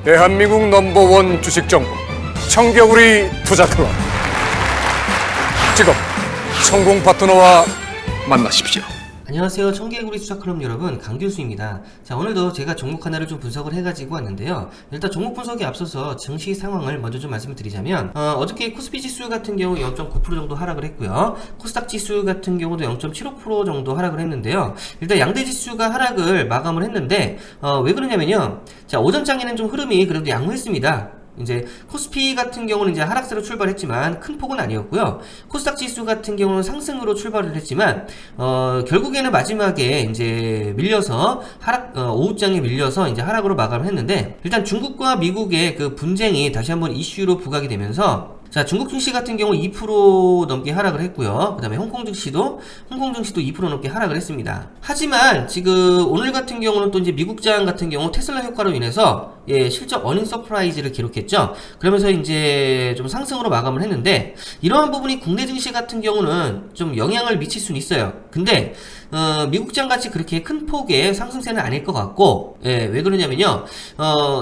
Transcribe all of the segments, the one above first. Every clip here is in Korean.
대한민국 넘버원 주식정보 청겨울이 투자클럽. 지금 성공 파트너와 만나십시오. 안녕하세요. 청개구리 투자클럽 여러분, 강교수입니다. 자, 오늘도 제가 종목 하나를 좀 분석을 해가지고 왔는데요. 일단 종목 분석에 앞서서 증시 상황을 먼저 좀 말씀을 드리자면, 어저께 코스피 지수 같은 경우 0.9% 정도 하락을 했고요. 코스닥 지수 같은 경우도 0.75% 정도 하락을 했는데요. 일단 양대 지수가 하락을 마감을 했는데, 왜 그러냐면요. 자, 오전장에는 좀 흐름이 그래도 양호했습니다. 이제 코스피 같은 경우는 이제 하락세로 출발했지만 큰 폭은 아니었고요. 코스닥 지수 같은 경우는 상승으로 출발을 했지만 결국에는 마지막에 이제 밀려서 오후장에 밀려서 이제 하락으로 마감을 했는데, 일단 중국과 미국의 그 분쟁이 다시 한번 이슈로 부각이 되면서, 자, 중국 증시 같은 경우 2% 넘게 하락을 했고요. 그 다음에 홍콩 증시도 2% 넘게 하락을 했습니다. 하지만 지금 오늘 같은 경우는 또 이제 미국장 같은 경우 테슬라 효과로 인해서 실적 어닝 서프라이즈를 기록했죠. 그러면서 이제 좀 상승으로 마감을 했는데, 이러한 부분이 국내 증시 같은 경우는 좀 영향을 미칠 수는 있어요. 근데 미국장 같이 그렇게 큰 폭의 상승세는 아닐 것 같고, 왜 그러냐면요.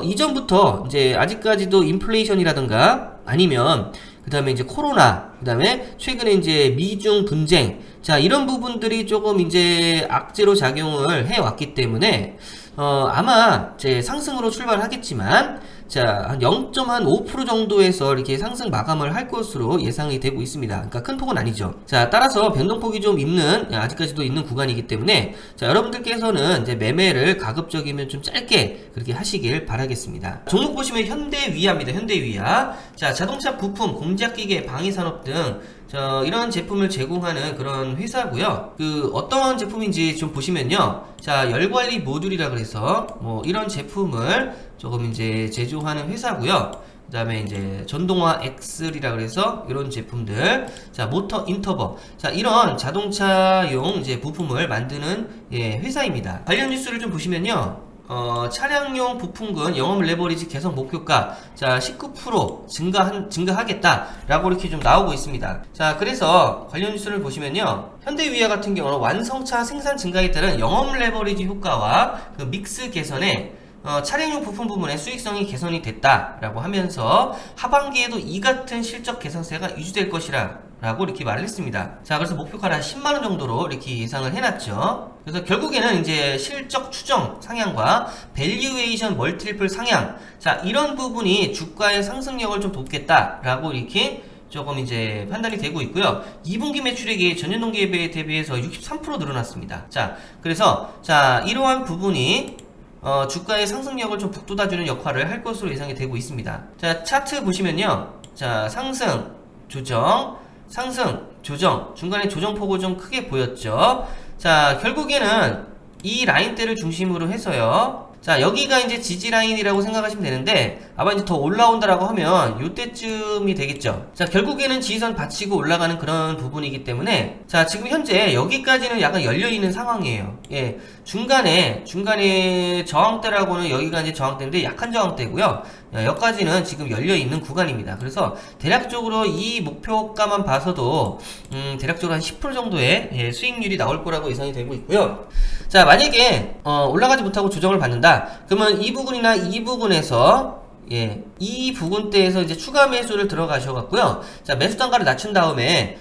이전부터 이제 아직까지도 인플레이션이라든가 아니면 그 다음에 이제 코로나, 그 다음에 최근에 이제 미중 분쟁, 자, 이런 부분들이 조금 이제 악재로 작용을 해왔기 때문에 아마 이제 상승으로 출발하겠지만, 자, 한 0.5% 정도에서 이렇게 상승 마감을 할 것으로 예상이 되고 있습니다. 그러니까 큰 폭은 아니죠. 자, 따라서 변동폭이 좀 있는, 아직까지도 있는 구간이기 때문에, 자, 여러분들께서는 이제 매매를 가급적이면 좀 짧게 그렇게 하시길 바라겠습니다. 종목 보시면 현대위아입니다. 현대위아. 자, 자동차 부품, 공작기계, 방위산업 등 이런 제품을 제공하는 그런 회사고요. 어떤 제품인지 좀 보시면요. 자, 열관리 모듈이라 그래서 뭐 이런 제품을 조금 이제 제조하는 회사고요. 그 다음에 이제 전동화 엑슬이라 그래서 이런 제품들, 자, 모터 인터버, 자, 이런 자동차용 이제 부품을 만드는 회사입니다. 관련 뉴스를 좀 보시면요. 차량용 부품군 영업 레버리지 개선 목표가, 자, 19% 증가하겠다라고 이렇게 좀 나오고 있습니다. 자, 그래서 관련 뉴스를 보시면요. 현대위아 같은 경우는 완성차 생산 증가에 따른 영업 레버리지 효과와 그 믹스 개선에 차량용 부품 부분의 수익성이 개선이 됐다라고 하면서 하반기에도 이 같은 실적 개선세가 유지될 것이라 라고 이렇게 말을 했습니다. 자, 그래서 목표가를 한 10만원 정도로 이렇게 예상을 해놨죠. 그래서 결국에는 이제 실적 추정 상향과 밸류에이션 멀티플 상향, 자, 이런 부분이 주가의 상승력을 좀 돕겠다라고 이렇게 조금 이제 판단이 되고 있고요. 2분기 매출액이 전년 동기에 대비해서 63% 늘어났습니다. 자, 그래서 자, 이러한 부분이 주가의 상승력을 좀 북돋아주는 역할을 할 것으로 예상이 되고 있습니다. 자, 차트 보시면요. 자, 상승, 조정, 상승, 조정, 중간에 조정폭을 좀 크게 보였죠. 자, 결국에는 이 라인대를 중심으로 해서요. 자, 여기가 이제 지지라인이라고 생각하시면 되는데, 아마 이제 더 올라온다라고 하면 요때쯤이 되겠죠. 자, 결국에는 지지선 받치고 올라가는 그런 부분이기 때문에, 자, 지금 현재 여기까지는 약간 열려있는 상황이에요. 예, 중간에 저항대라고는 여기가 이제 저항대인데 약한 저항대고요. 여기까지는 지금 열려있는 구간입니다. 그래서 대략적으로 이 목표가만 봐서도 대략적으로 한 10% 정도의 수익률이 나올 거라고 예상이 되고 있고요. 자, 만약에 올라가지 못하고 조정을 받는다, 그러면 이 부분이나 이 부분에서 이 부분대에서 이제 추가 매수를 들어가셔갖고요. 자, 매수 단가를 낮춘 다음에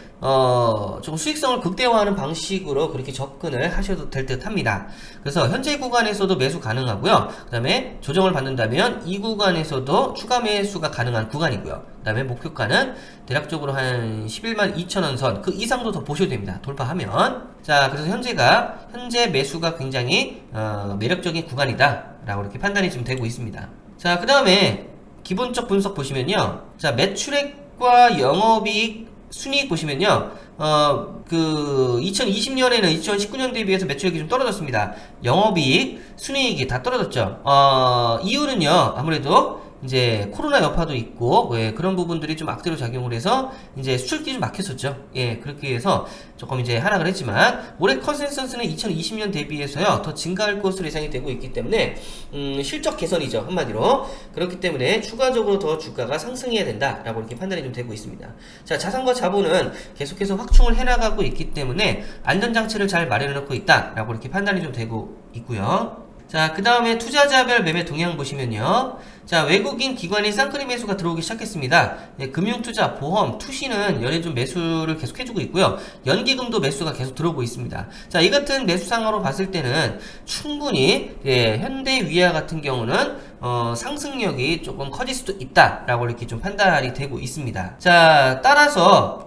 조금 수익성을 극대화하는 방식으로 그렇게 접근을 하셔도 될 듯 합니다. 그래서 현재 구간에서도 매수 가능하고요. 그 다음에 조정을 받는다면 이 구간에서도 추가 매수가 가능한 구간이고요. 그 다음에 목표가는 대략적으로 한 11만 2천원 선, 그 이상도 더 보셔도 됩니다. 돌파하면. 자, 그래서 현재 매수가 굉장히 매력적인 구간이다 라고 이렇게 판단이 좀 되고 있습니다. 자, 그 다음에 기본적 분석 보시면요. 자, 매출액과 영업이익, 순이익 보시면요. 2020년에는 2019년 대비해서 매출액이 좀 떨어졌습니다. 영업이익, 순이익이 다 떨어졌죠. 이유는요, 아무래도 이제 코로나 여파도 있고 그런 부분들이 좀 악재로 작용을 해서 이제 수출기 좀 막혔었죠. 그렇게 해서 조금 이제 하락을 했지만, 올해 컨센서스는 2020년 대비해서요 더 증가할 것으로 예상이 되고 있기 때문에 실적 개선이죠, 한마디로. 그렇기 때문에 추가적으로 더 주가가 상승해야 된다라고 이렇게 판단이 좀 되고 있습니다. 자, 자산과 자본은 계속해서 확충을 해나가고 있기 때문에 안전장치를 잘 마련해 놓고 있다라고 이렇게 판단이 좀 되고 있고요. 자, 그 다음에 투자자별 매매 동향 보시면요. 자, 외국인 기관이 쌍끌이 매수가 들어오기 시작했습니다. 예, 금융투자, 보험, 투시는 연일 좀 매수를 계속 해주고 있고요. 연기금도 매수가 계속 들어오고 있습니다. 자, 이 같은 매수 상황으로 봤을 때는 충분히 예, 현대 위아 같은 경우는 상승력이 조금 커질 수도 있다라고 이렇게 좀 판단이 되고 있습니다. 자, 따라서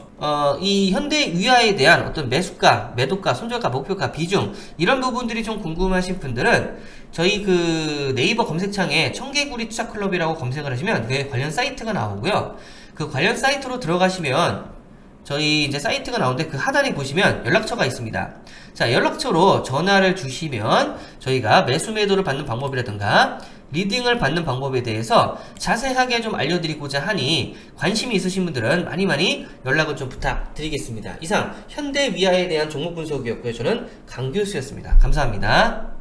이 현대 위아에 대한 어떤 매수가, 매도가, 손절가, 목표가, 비중 이런 부분들이 좀 궁금하신 분들은 저희 그 네이버 검색창에 청개구리 투자클럽이라고 검색을 하시면 그 관련 사이트가 나오고요. 그 관련 사이트로 들어가시면 저희 이제 사이트가 나오는데 그 하단에 보시면 연락처가 있습니다. 자, 연락처로 전화를 주시면 저희가 매수 매도를 받는 방법이라든가 리딩을 받는 방법에 대해서 자세하게 좀 알려드리고자 하니 관심이 있으신 분들은 많이 연락을 좀 부탁드리겠습니다. 이상 현대 위아에 대한 종목 분석이었고요. 저는 강 교수였습니다. 감사합니다.